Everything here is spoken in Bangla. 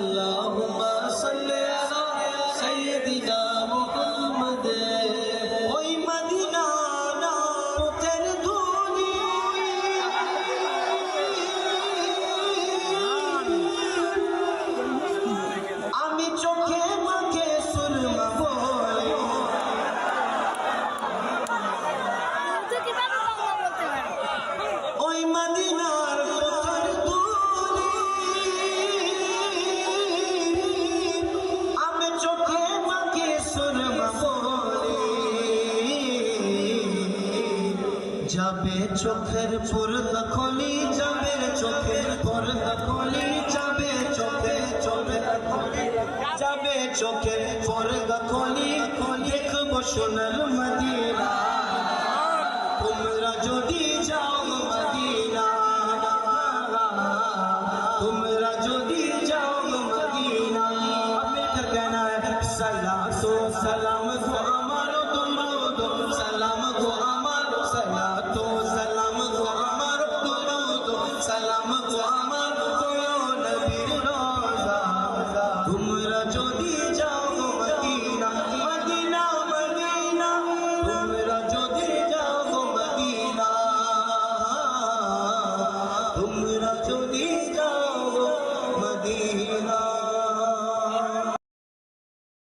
আল্লাহুম্মা সাল্লি আলা সাইয়্যিদিনা মুহাম্মাদ। ওই মদিনা না পথের ধুলি আমি চোখে মুখে সুরমা বলি। ওই মদিনার পথের ধুলি আমি চোখে মুখে সুরমা বলি। যাবে চোখের পর্দা খুলি, যাবে চোখের পর্দা খুলি, যাবে চোখের খুলি, যাবে চোখের পর্দা খুলি, দেখবো সোনার মদিনা।